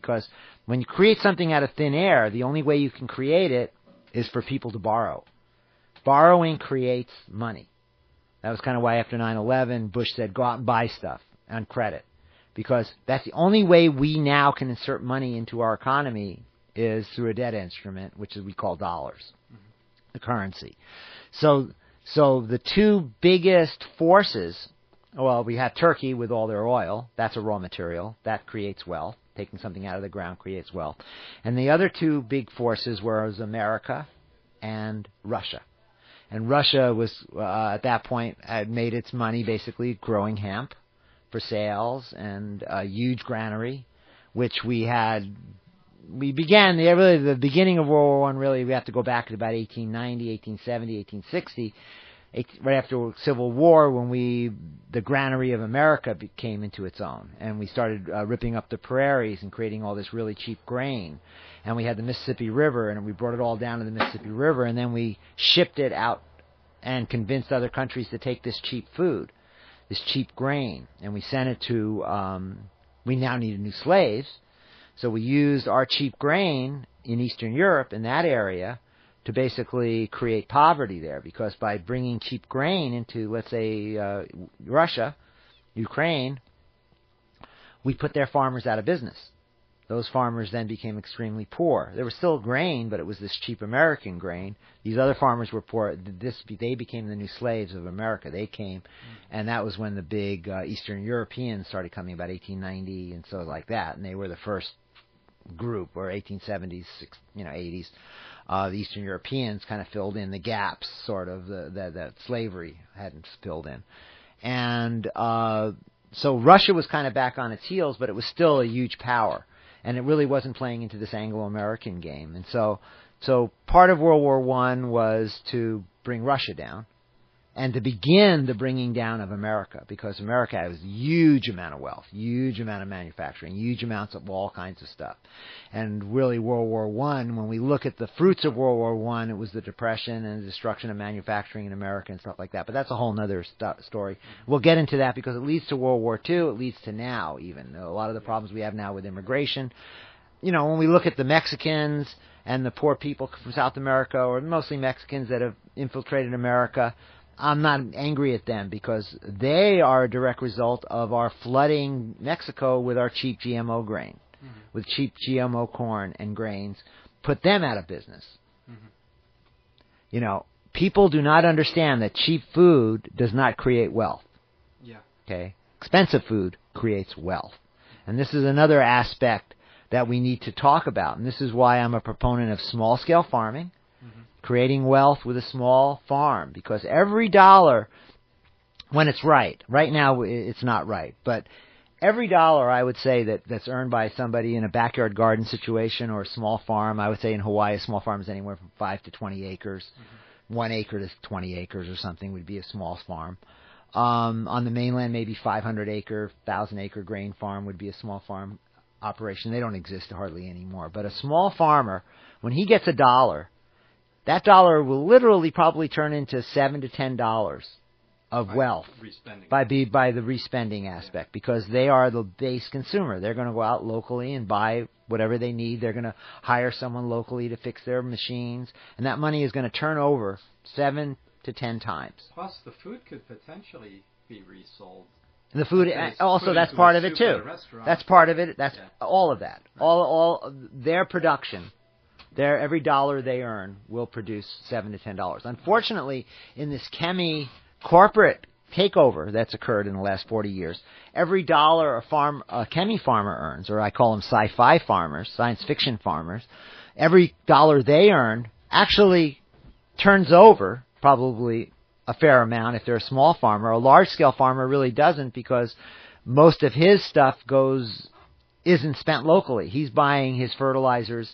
Because when you create something out of thin air, the only way you can create it is for people to borrow. Borrowing creates money. That was kind of why after 9/11, Bush said, go out and buy stuff on credit. Because that's the only way we now can insert money into our economy is through a debt instrument, which we call dollars, the currency. So the two biggest forces, well, we have Turkey with all their oil. That's a raw material. That creates wealth. Taking something out of the ground creates wealth. And the other two big forces were America and Russia. And Russia was, at that point, had made its money basically growing hemp for sales and a huge granary, which we began, the beginning of World War I, really, we have to go back to about 1890, 1870, 1860, right after Civil War, when the granary of America came into its own, and we started ripping up the prairies and creating all this really cheap grain. And we had the Mississippi River, and we brought it all down to the Mississippi River, and then we shipped it out and convinced other countries to take this cheap food, this cheap grain, and we sent it to, we now needed new slaves, so we used our cheap grain in Eastern Europe, in that area, to basically create poverty there, because by bringing cheap grain into, let's say, Russia, Ukraine, we put their farmers out of business. Those farmers then became extremely poor. There was still grain, but it was this cheap American grain. These other farmers were poor. They became the new slaves of America. They came, and that was when the big Eastern Europeans started coming, about 1890 and so like that, and they were the first group, or 1870s, 80s. The Eastern Europeans kind of filled in the gaps, sort of, that slavery hadn't filled in. And so Russia was kind of back on its heels, but it was still a huge power. And it really wasn't playing into this Anglo-American game. And so part of World War I was to bring Russia down and to begin the bringing down of America, because America has a huge amount of wealth, huge amount of manufacturing, huge amounts of all kinds of stuff. And really World War I, when we look at the fruits of World War I, it was the Depression and the destruction of manufacturing in America and stuff like that. But that's a whole other story. We'll get into that because it leads to World War II. It leads to now even. A lot of the problems we have now with immigration. When we look at the Mexicans and the poor people from South America, or mostly Mexicans that have infiltrated America, I'm not angry at them because they are a direct result of our flooding Mexico with our cheap GMO grain, with cheap GMO corn and grains, put them out of business. People do not understand that cheap food does not create wealth. Okay? Expensive food creates wealth. And this is another aspect that we need to talk about. And this is why I'm a proponent of small-scale farming, creating wealth with a small farm, because every dollar, when it's right now it's not right, but every dollar I would say that's earned by somebody in a backyard garden situation or a small farm, I would say in Hawaii a small farm is anywhere from 5 to 20 acres. 1 acre to 20 acres or something would be a small farm. On the mainland, maybe 500 acre, 1,000 acre grain farm would be a small farm operation. They don't exist hardly anymore. But a small farmer, when he gets $1, that dollar will literally probably turn into $7 to $10 of wealth by the respending aspect, because they are the base consumer. They're going to go out locally and buy whatever they need. They're going to hire someone locally to fix their machines, and that money is going to turn over 7 to 10 times. Plus, the food could potentially be resold. And the food also, that's part of it too. That's part of it. That's all of that. Right. All their production. Every dollar they earn will produce $7 to $10. Unfortunately, in this chemi corporate takeover that's occurred in the last 40 years, every dollar a chemi farmer earns, or I call them sci-fi farmers, science fiction farmers, every dollar they earn actually turns over probably a fair amount if they're a small farmer. A large-scale farmer really doesn't, because most of his stuff isn't spent locally. He's buying his fertilizers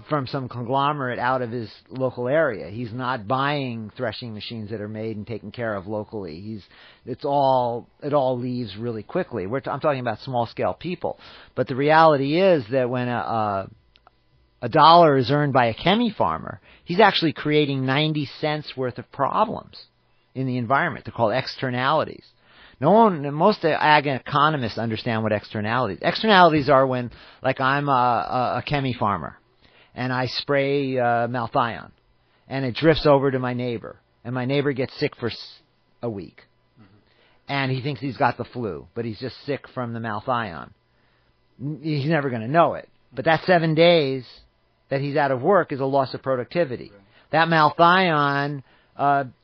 from some conglomerate out of his local area. He's not buying threshing machines that are made and taken care of locally. It all leaves really quickly. I'm talking about small scale people. But the reality is that when a dollar is earned by a chemi farmer, he's actually creating 90 cents worth of problems in the environment. They're called externalities. Most ag economists understand what externalities. Externalities are when, like, I'm a chemi farmer, and I spray Malthion, and it drifts over to my neighbor, and my neighbor gets sick for a week, and he thinks he's got the flu, but he's just sick from the Malthion. He's never going to know it. But that 7 days that he's out of work is a loss of productivity. Right. That Malthion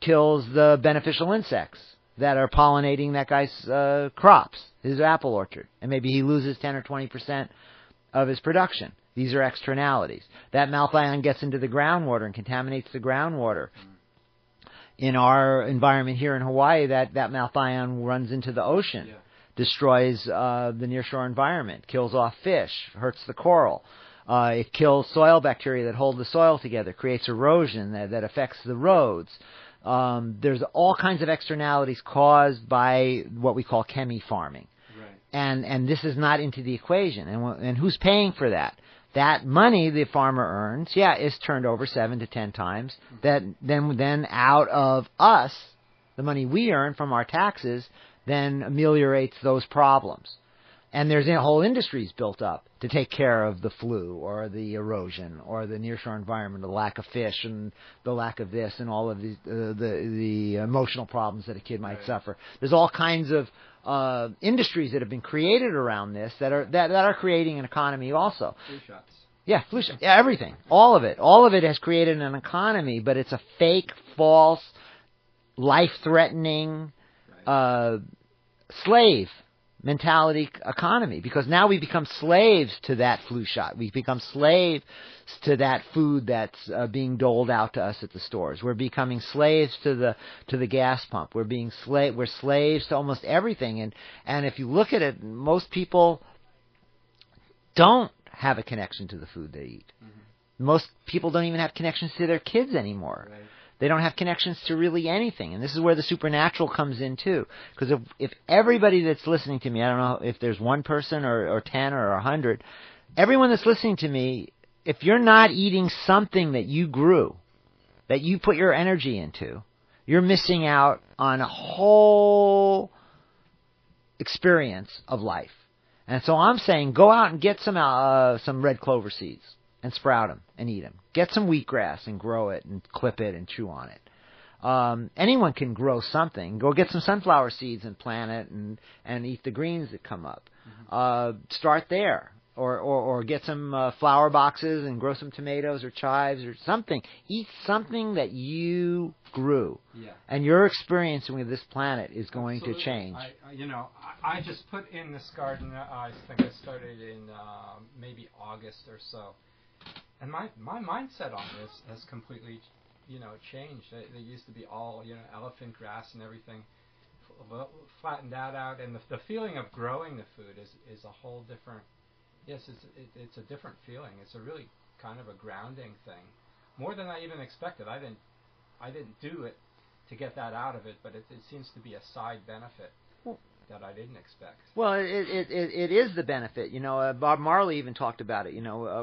kills the beneficial insects that are pollinating that guy's crops, his apple orchard. And maybe he loses 10 or 20% of his production. These are externalities. That Malthion gets into the groundwater and contaminates the groundwater. In our environment here in Hawaii, that Malthion runs into the ocean, destroys the nearshore environment, kills off fish, hurts the coral. It kills soil bacteria that hold the soil together, creates erosion that affects the roads. There's all kinds of externalities caused by what we call chemi farming. Right. And this is not into the equation. And who's paying for that? That money the farmer earns, is turned over 7 to 10 times. That then out of us, the money we earn from our taxes, then ameliorates those problems. And there's whole industries built up to take care of the flu or the erosion or the nearshore environment, the lack of fish and the lack of this and all of these, the emotional problems that a kid might suffer. There's all kinds of industries that have been created around this that are creating an economy also. Flu shots. Yeah, flu shots. Yeah, everything. All of it. All of it has created an economy, but it's a fake, false, life-threatening slave mentality economy, because now we become slaves to that flu shot. We become slaves to that food that's being doled out to us at the stores. We're becoming slaves to the gas pump. We're slaves to almost everything. And if you look at it, most people don't have a connection to the food they eat. Mm-hmm. Most people don't even have connections to their kids anymore. Right. They don't have connections to really anything. And this is where the supernatural comes in, too. Because if everybody that's listening to me, I don't know if there's one person or 10 or 100, everyone that's listening to me, if you're not eating something that you grew, that you put your energy into, you're missing out on a whole experience of life. And so I'm saying go out and get some red clover seeds and sprout them and eat them. Get some wheatgrass and grow it and clip it and chew on it. Anyone can grow something. Go get some sunflower seeds and plant it and eat the greens that come up. Mm-hmm. Start there. Or get some flower boxes and grow some tomatoes or chives or something. Eat something that you grew. Yeah. And your experience with this planet is going to change. I just put in this garden, I think I started in maybe August or so. And my mindset on this has completely, changed. There used to be all, elephant grass and everything. Flattened that out. And the feeling of growing the food is a whole different... Yes, it's a different feeling. It's a really kind of a grounding thing, more than I even expected. I didn't do it to get that out of it, but it seems to be a side benefit that I didn't expect. Well, it is the benefit. Bob Marley even talked about it.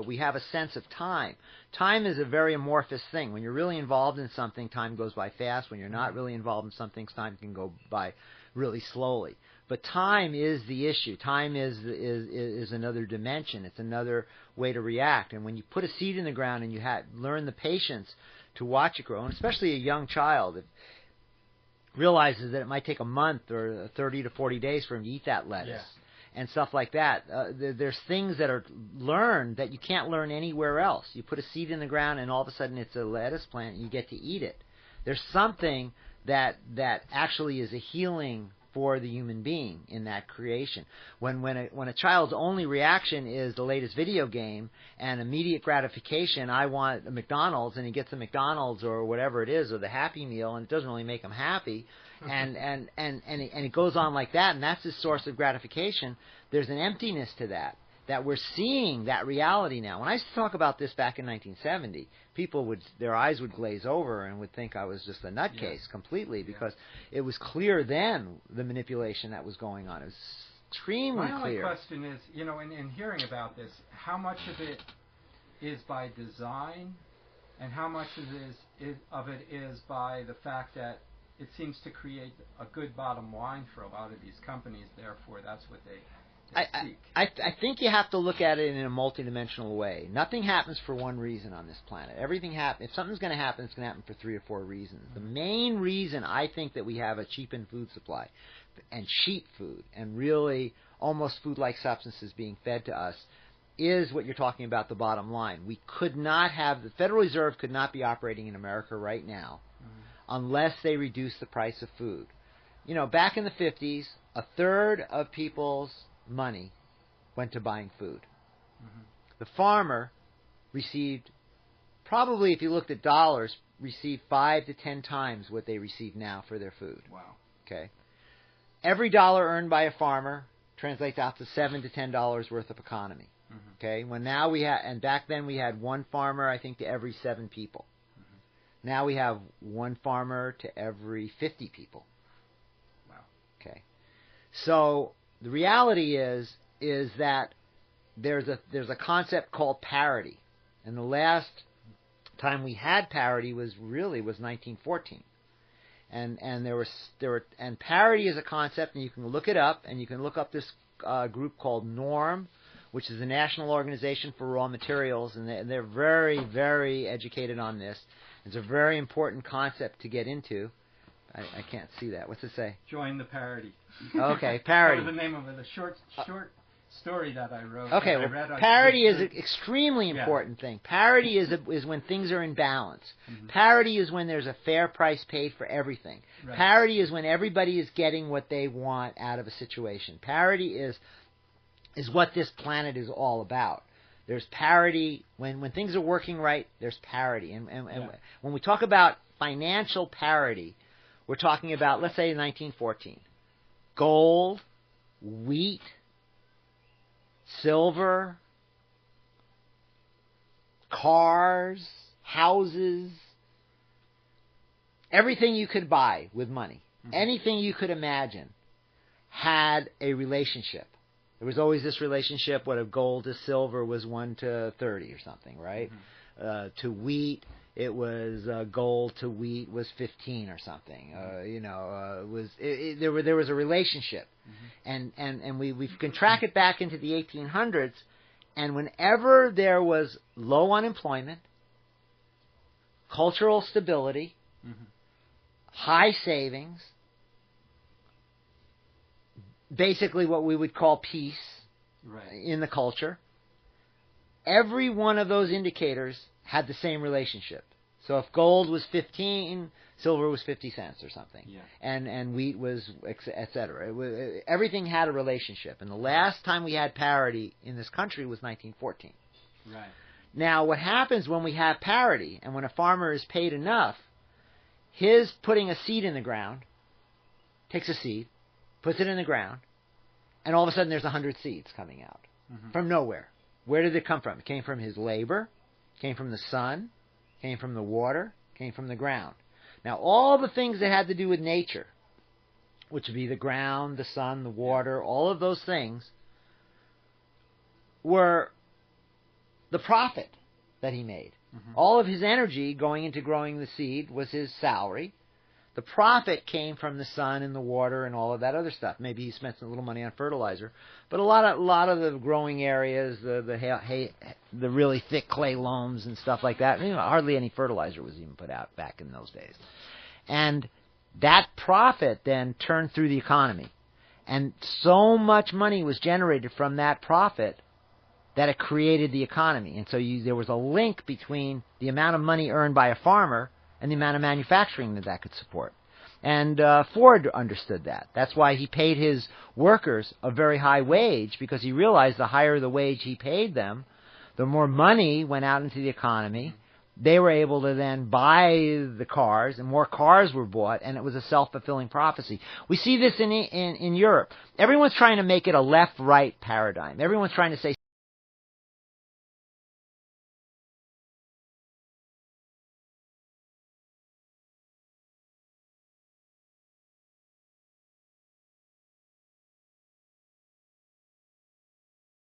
We have a sense of time. Time is a very amorphous thing. When you're really involved in something, time goes by fast. When you're not really involved in something, time can go by really slowly. But time is the issue. Time is another dimension. It's another way to react. And when you put a seed in the ground and you learn the patience to watch it grow, and especially a young child that realizes that it might take a month or 30 to 40 days for him to eat that lettuce and stuff like that, there's things that are learned that you can't learn anywhere else. You put a seed in the ground and all of a sudden it's a lettuce plant and you get to eat it. There's something that actually is a healing for the human being in that creation. When a child's only reaction is the latest video game and immediate gratification, I want a McDonald's, and he gets the McDonald's or whatever it is, or the Happy Meal, and it doesn't really make him happy, and it goes on like that, and that's his source of gratification. There's an emptiness to that we're seeing that reality now. When I used to talk about this back in 1970, their eyes would glaze over and would think I was just a nutcase completely, because it was clear then the manipulation that was going on. It was extremely clear. My only question is, in hearing about this, how much of it is by design and how much of it is by the fact that it seems to create a good bottom line for a lot of these companies. Therefore, that's what they seek. I think you have to look at it in a multidimensional way. Nothing happens for one reason on this planet. Everything happens. If something's going to happen, it's going to happen for 3 or 4 reasons. The main reason I think that we have a cheapened food supply and cheap food and really almost food-like substances being fed to us is what you're talking about, the bottom line. We could not have, the Federal Reserve could not be operating in America right now unless they reduce the price of food. You know, back in the 50s, a third of people's money went to buying food. The farmer received, probably if you looked at dollars, received 5 to 10 times what they receive now for their food. Wow. Okay. Every dollar earned by a farmer translates out to $7 to $10 worth of economy. Okay. When now we have, and back then we had one farmer, I think, to every 7 people. Now we have one farmer to every 50 people. Wow. Okay. So the reality is that there's a concept called parity, and the last time we had parity was 1914, and parity is a concept, and you can look it up, and you can look up this group called NORM, which is the National Organization for Raw Materials, and they're very, very educated on this. It's a very important concept to get into. I can't see that. What's it say? Join the parody. Okay, parody. That was the name of it. A short story that I wrote. Okay, I read parity is an extremely important thing. Parity is when things are in balance. Parity is when there's a fair price paid for everything. Right. Parity is when everybody is getting what they want out of a situation. Parity is what this planet is all about. There's parity when things are working right. There's parity, and when we talk about financial parity, we're talking about, let's say, 1914, gold, wheat, silver, cars, houses, everything you could buy with money, anything you could imagine, had a relationship. There was always this relationship, what if gold to silver was 1 to 30 or something, right? To wheat, it was gold to wheat was 15 or something. There was a relationship. And we can track it back into the 1800s, and whenever there was low unemployment, cultural stability, high savings, basically what we would call peace in the culture, every one of those indicators had the same relationship. So if gold was 15, silver was 50 cents or something, and wheat was, etc. Everything had a relationship. And the last time we had parity in this country was 1914. Right. Now, what happens when we have parity and when a farmer is paid enough, his putting a seed in the ground, takes a seed, puts it in the ground, and all of a sudden there's 100 seeds coming out from nowhere. Where did it come from? It came from his labor, came from the sun, came from the water, came from the ground. Now, all the things that had to do with nature, which would be the ground, the sun, the water, all of those things, were the profit that he made. All of his energy going into growing the seed was his salary. The profit came from the sun and the water and all of that other stuff. Maybe he spent a little money on fertilizer, but a lot of the growing areas, the really thick clay loams and stuff like that, hardly any fertilizer was even put out back in those days. And that profit then turned through the economy, and so much money was generated from that profit that it created the economy. And so there was a link between the amount of money earned by a farmer and the amount of manufacturing that could support. And Ford understood that. That's why he paid his workers a very high wage, because he realized the higher the wage he paid them, the more money went out into the economy. They were able to then buy the cars, and more cars were bought, and it was a self-fulfilling prophecy. We see this in Europe. Everyone's trying to make it a left-right paradigm. Everyone's trying to say